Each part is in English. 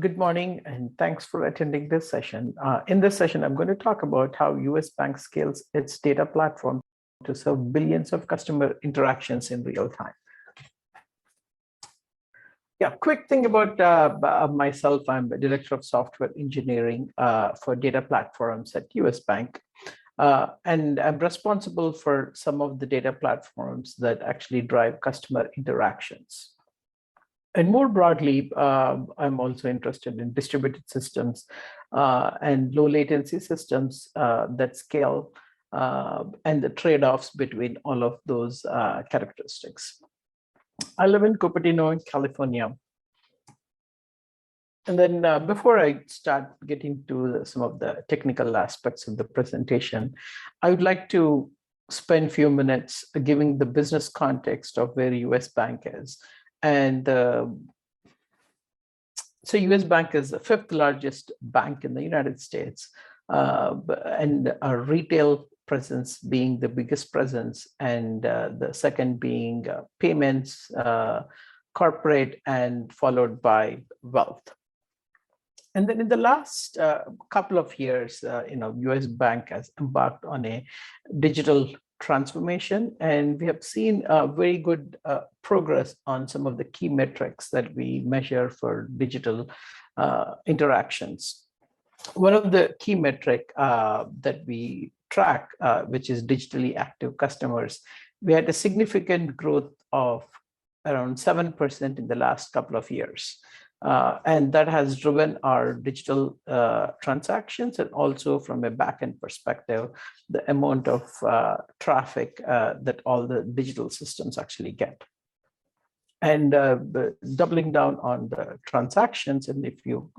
Good morning, and thanks for attending this session. In this session, I'm going to talk about how US Bank scales its data platform to serve billions of customer interactions in real time. Yeah, quick thing about myself. I'm the Director of Software Engineering for data platforms at US Bank. And I'm responsible for some of the data platforms that actually drive customer interactions. And more broadly, I'm also interested in distributed systems and low latency systems that scale and the trade-offs between all of those characteristics. I live in Cupertino, California. And then before I start getting to some of the technical aspects of the presentation, I would like to spend a few minutes giving the business context of where US Bank is. And so US Bank is the fifth largest bank in the United States, and our retail presence being the biggest presence, and the second being payments, corporate, and followed by wealth. And then in the last couple of years, US Bank has embarked on a digital transformation, and we have seen very good progress on some of the key metrics that we measure for digital interactions. One of the key metric that we track, which is digitally active customers, we had a significant growth of around 7% in the last couple of years. And that has driven our digital transactions, and also from a backend perspective, the amount of traffic that all the digital systems actually get. And doubling down on the transactions, and if you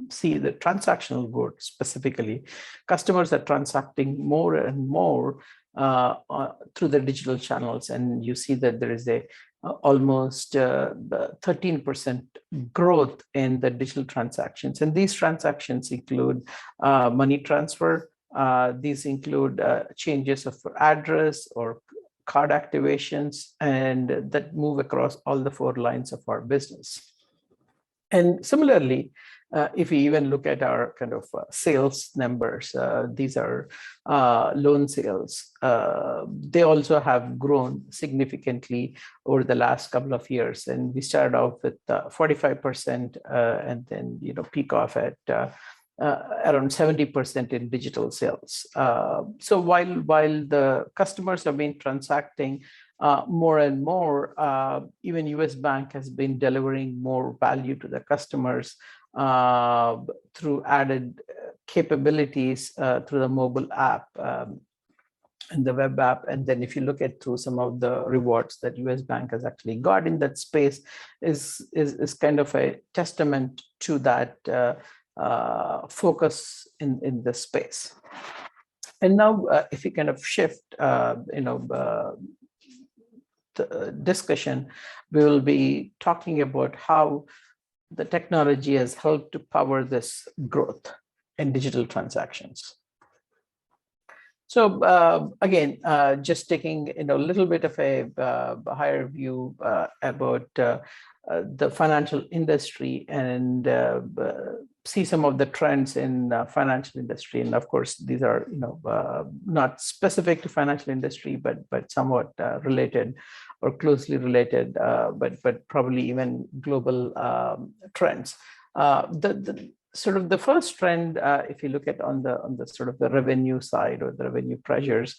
see the transactional growth specifically, customers are transacting more and more through the digital channels, and you see that there is a almost 13% growth in the digital transactions. And these transactions include money transfer. These include changes of address or card activations, and that move across all the four lines of our business. And similarly, if we even look at our kind of sales numbers, these are loan sales. They also have grown significantly over the last couple of years. And we started off with 45%, and then peak off at around 70% in digital sales. So while the customers have been transacting more and more, even US Bank has been delivering more value to the customers through added capabilities through the mobile app and the web app. And then if you look at through some of the rewards that US Bank has actually got in that space, is kind of a testament to that focus in this space. And now if we kind of shift the discussion, we will be talking about how the technology has helped to power this growth in digital transactions. So again, just taking a little bit of a higher view about the financial industry, and see some of the trends in financial industry. And of course, these are not specific to financial industry, but somewhat related or closely related, but probably even global trends. The first trend, if you look at on the sort of the revenue side or the revenue pressures,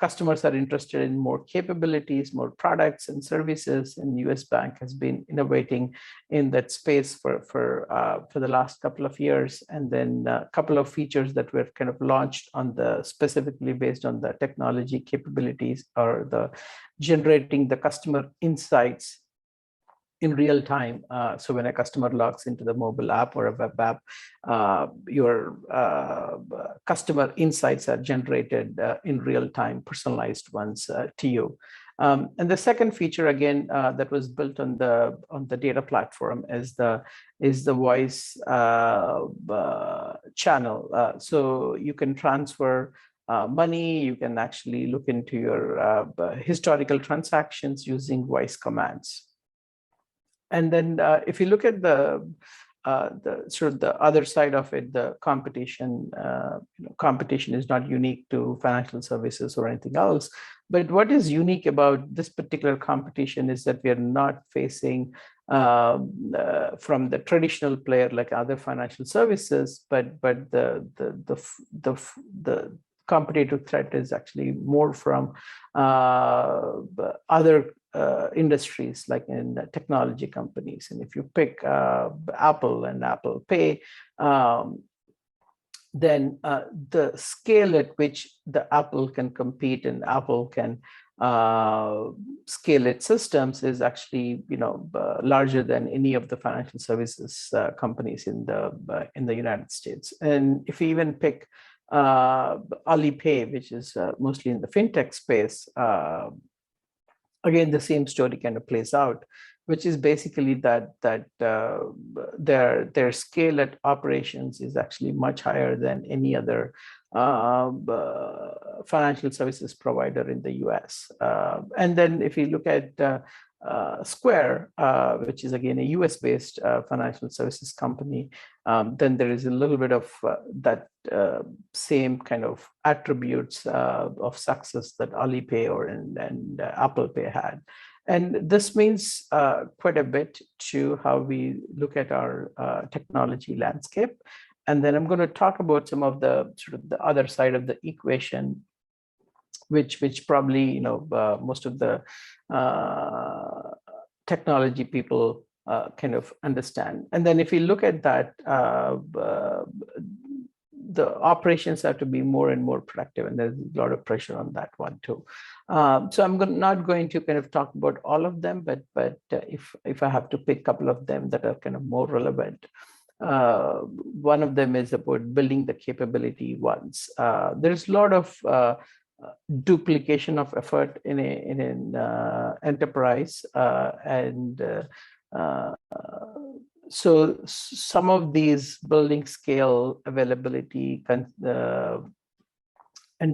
customers are interested in more capabilities, more products and services, and US Bank has been innovating in that space for the last couple of years. And then a couple of features that were kind of launched on the specifically based on the technology capabilities, or the generating the customer insights in real time. So when a customer logs into the mobile app or a web app, your customer insights are generated in real time, personalized ones to you. And the second feature, again, that was built on the data platform is the voice channel. So you can transfer money. You can actually look into your historical transactions using voice commands. And then if you look at the sort of the other side of it, the competition, competition is not unique to financial services or anything else. But what is unique about this particular competition is that we are not facing from the traditional player like other financial services, but the competitive threat is actually more from other industries, like in technology companies. And if you pick Apple and Apple Pay, then the scale at which the Apple can compete and Apple can scale its systems is actually, larger than any of the financial services companies in the United States. And if you even pick Alipay, which is mostly in the fintech space, again, the same story kind of plays out, which is basically that their scale at operations is actually much higher than any other financial services provider in the US. And then if you look at Square, which is again a US-based financial services company, then there is a little bit of that same kind of attributes of success that Alipay and Apple Pay had. And this means quite a bit to how we look at our technology landscape. And then I'm going to talk about some of the sort of the other side of the equation, which probably most of the technology people kind of understand. And then if you look at that, the operations have to be more and more productive, and there's a lot of pressure on that one too. So I'm not going to kind of talk about all of them, but if I have to pick a couple of them that are kind of more relevant, one of them is about building the capability once. There's a lot of duplication of effort in an enterprise, and so some of these building scale availability and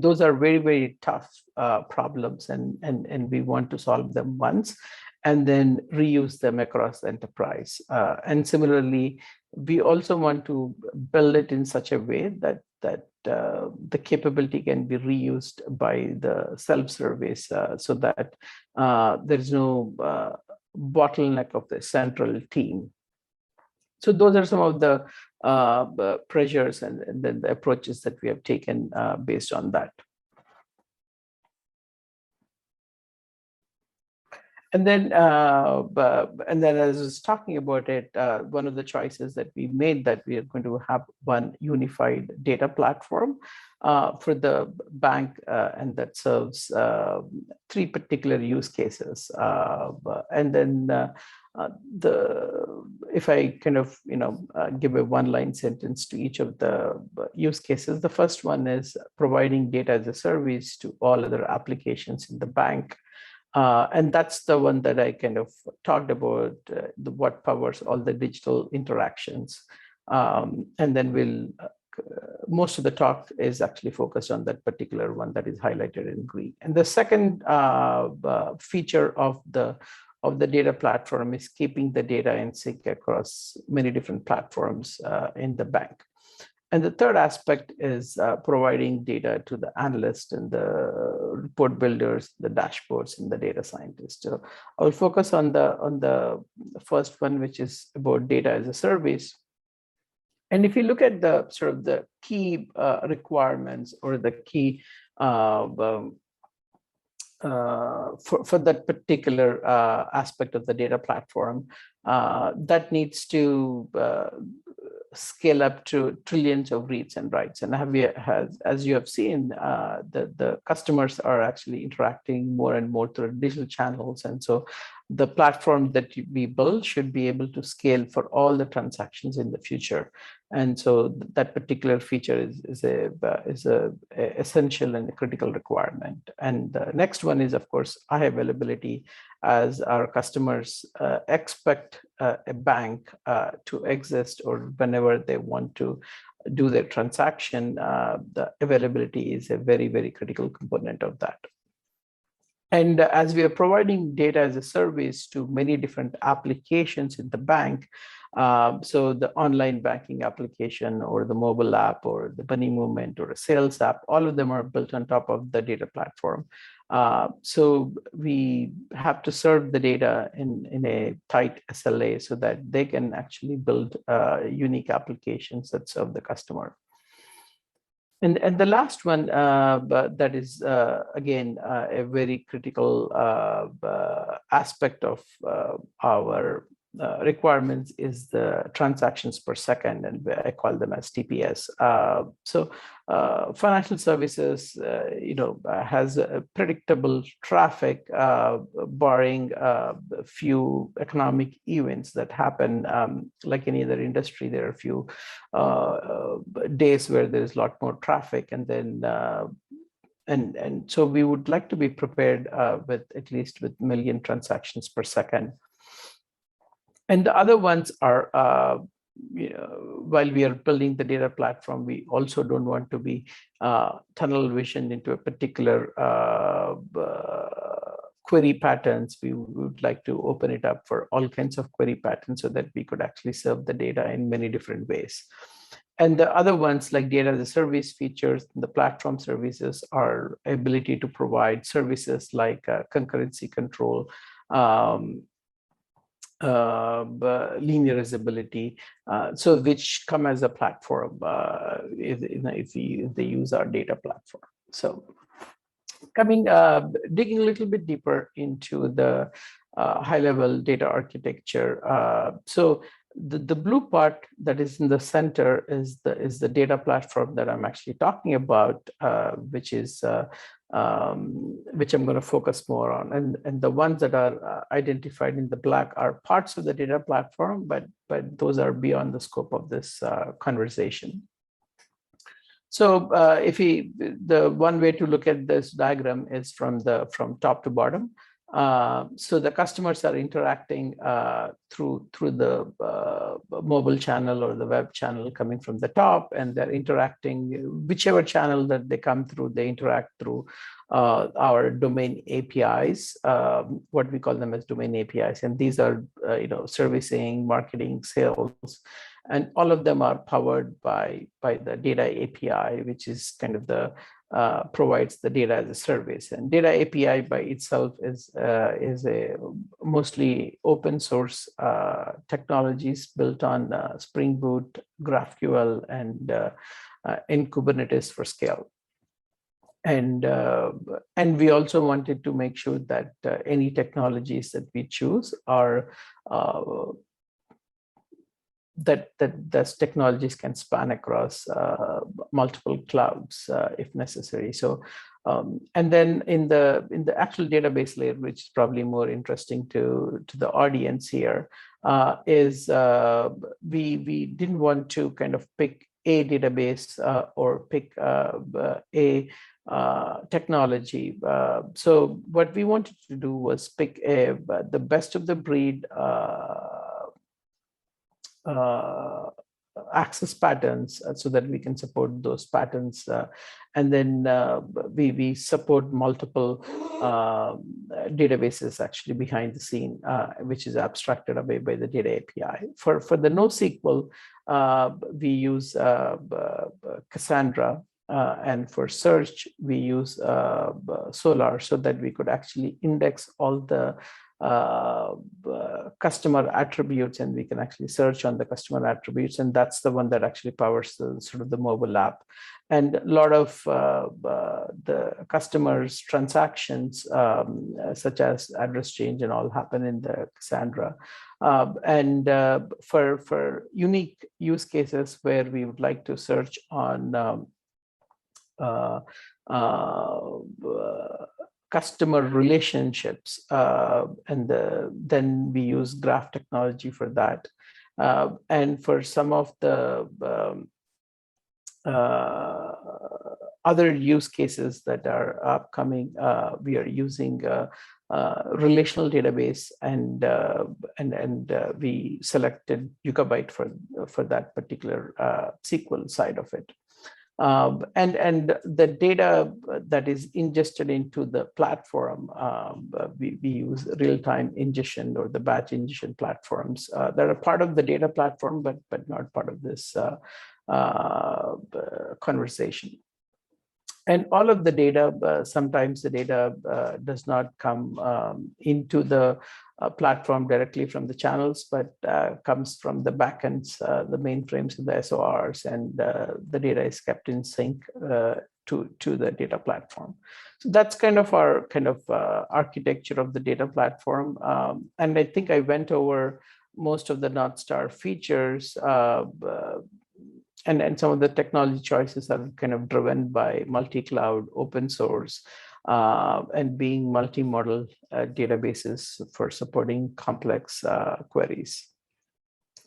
those are very, very tough problems, and we want to solve them once and then reuse them across the enterprise. And similarly, we also want to build it in such a way that the capability can be reused by the self-service, so that there's no bottleneck of the central team. So those are some of the pressures and then the approaches that we have taken based on that. And then as I was talking about it, one of the choices that we made, that we are going to have one unified data platform for the bank, and that serves three particular use cases. And then if I kind of give a one-line sentence to each of the use cases, the first one is providing data as a service to all other applications in the bank. And that's the one that I kind of talked about, what powers all the digital interactions. And then most of the talk is actually focused on that particular one that is highlighted in green. And the second feature of the data platform is keeping the data in sync across many different platforms in the bank. And the third aspect is providing data to the analysts and the report builders, the dashboards, and the data scientists. So I will focus on the first one, which is about data as a service. And if you look at the sort of the key requirements or the key for that particular aspect of the data platform, that needs to scale up to trillions of reads and writes. And as you have seen, the customers are actually interacting more and more through digital channels. And so the platform that we build should be able to scale for all the transactions in the future. And so that particular feature is a essential and a critical requirement. And the next one is, of course, high availability, as our customers expect a bank to exist, or whenever they want to do their transaction, the availability is a very, very critical component of that. And as we are providing data as a service to many different applications in the bank, so the online banking application or the mobile app or the money movement or a sales app, all of them are built on top of the data platform. So we have to serve the data in a tight SLA so that they can actually build unique applications that serve the customer. And the last one, but that is again a very critical aspect of our requirements is the transactions per second, and I call them as TPS. So financial services, has a predictable traffic, barring a few economic events that happen. Like any other industry, there are a few days where there's a lot more traffic, and then and so we would like to be prepared with at least with 1 million transactions per second. And the other ones are, while we are building the data platform, we also don't want to be tunnel vision into a particular query patterns. We would like to open it up for all kinds of query patterns so that we could actually serve the data in many different ways. And the other ones, like data as a service features, the platform services, are ability to provide services like concurrency control, linearizability, so which come as a platform if they use our data platform. So digging a little bit deeper into the high-level data architecture. So the blue part that is in the center is the data platform that I'm actually talking about, which I'm going to focus more on. And the ones that are identified in the black are parts of the data platform, but those are beyond the scope of this conversation. So the one way to look at this diagram is from top to bottom. So the customers are interacting through the mobile channel or the web channel coming from the top, and they're interacting whichever channel that they come through. They interact through our domain APIs, what we call them as domain APIs, and these are servicing, marketing, sales, and all of them are powered by the data API, which is kind of the provides the data as a service. And data API by itself is a mostly open source technologies built on Spring Boot, GraphQL, and in Kubernetes for scale. And we also wanted to make sure that any technologies that we choose are that those technologies can span across multiple clouds if necessary. So, and then in the actual database layer, which is probably more interesting to the audience here, is we didn't want to kind of pick a database or pick a technology. So what we wanted to do was pick the best of the breed access patterns so that we can support those patterns, and then we support multiple databases actually behind the scene, which is abstracted away by the data API. For the NoSQL, we use Cassandra, and for search we use Solar, so that we could actually index all the customer attributes, and we can actually search on the customer attributes, and that's the one that actually powers the sort of the mobile app. And a lot of the customers' transactions, such as address change and all, happen in the Cassandra. And for unique use cases where we would like to search on customer relationships, and then we use graph technology for that. And for some of the other use cases that are upcoming, we are using relational database, and we selected Yugabyte for that particular SQL side of it. And the data that is ingested into the platform, we use real-time ingestion or the batch ingestion platforms that are part of the data platform, but not part of this conversation. And all of the data, sometimes the data does not come into the platform directly from the channels, but comes from the backends, the mainframes and the SORs, and the data is kept in sync to the data platform. So that's kind of our architecture of the data platform. And I think I went over most of the North Star features, and some of the technology choices are kind of driven by multi-cloud, open source, and being multi-model databases for supporting complex queries.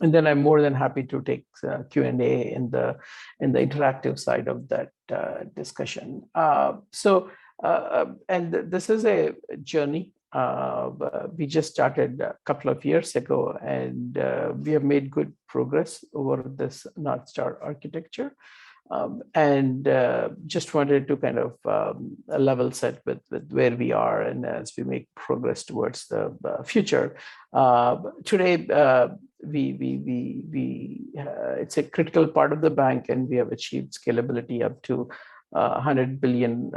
And then I'm more than happy to take Q&A in the interactive side of that discussion. And this is a journey. We just started a couple of years ago, and we have made good progress over this North Star architecture. And just wanted to kind of level set with where we are, and as we make progress towards the future. Today, it's a critical part of the bank, and we have achieved scalability up to 100 billion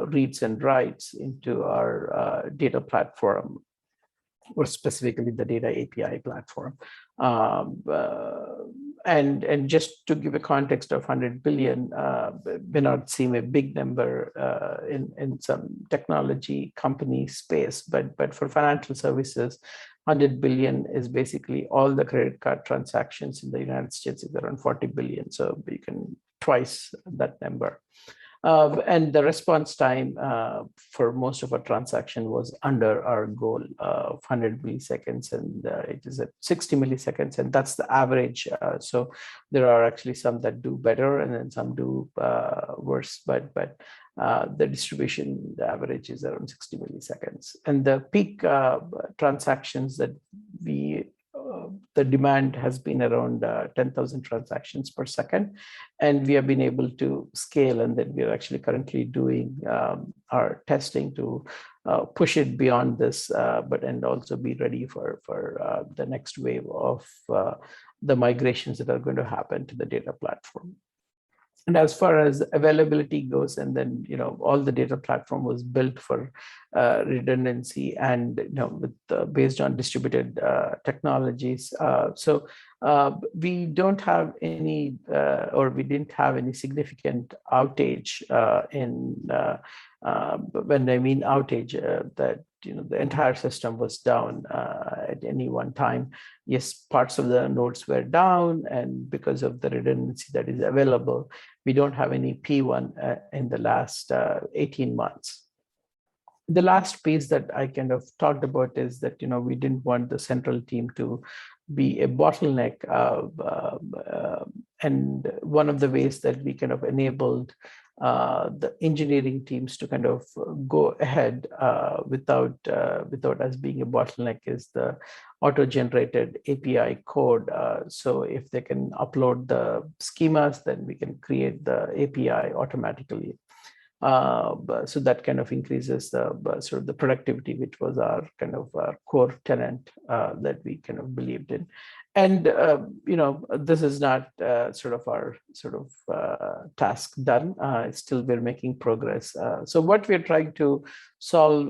reads and writes into our data platform, or specifically the data API platform. And just to give a context of 100 billion, may not seem a big number in some technology company space, but for financial services, 100 billion is basically all the credit card transactions in the United States is around 40 billion. So you can twice that number. And the response time for most of our transaction was under our goal of 100 milliseconds, and it is at 60 milliseconds, and that's the average. So there are actually some that do better, and then some do worse, but the distribution, the average is around 60 milliseconds. And the peak transactions that the demand has been around 10,000 transactions per second, and we have been able to scale, and then we are actually currently doing our testing to push it beyond this, and also be ready for the next wave of the migrations that are going to happen to the data platform. And as far as availability goes, and then all the data platform was built for redundancy and based on distributed technologies. So we don't have any, or we didn't have any significant outage when I mean outage, that the entire system was down at any one time. Yes, parts of the nodes were down, and because of the redundancy that is available, we don't have any P1 in the last 18 months. The last piece that I kind of talked about is that we didn't want the central team to be a bottleneck, and one of the ways that we kind of enabled the engineering teams to kind of go ahead without us being a bottleneck is the auto-generated API code. So if they can upload the schemas, then we can create the API automatically. So that kind of increases the sort of the productivity, which was our kind of core tenant that we kind of believed in. And this is not sort of our task done. Still, we're making progress. So what we're trying to solve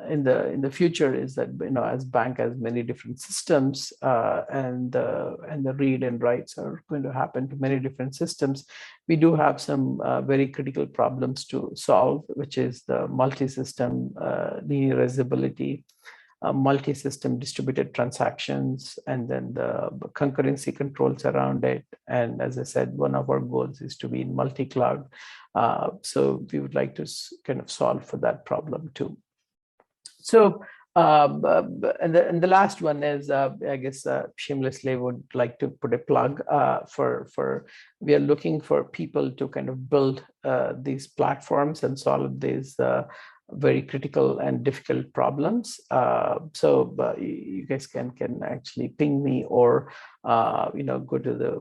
in the future is that as bank has many different systems, and the read and writes are going to happen to many different systems. We do have some very critical problems to solve, which is the multi-system linearizability, multi-system distributed transactions, and then the concurrency controls around it. And as I said, one of our goals is to be in multi-cloud. So we would like to kind of solve for that problem too. So, and the last one is, I guess, shamelessly would like to put a plug for we are looking for people to kind of build these platforms and solve these very critical and difficult problems. So you guys can actually ping me, or go to the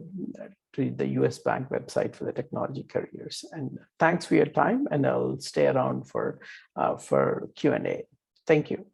to the US Bank website for the technology careers. And thanks for your time, and I'll stay around for Q&A. Thank you.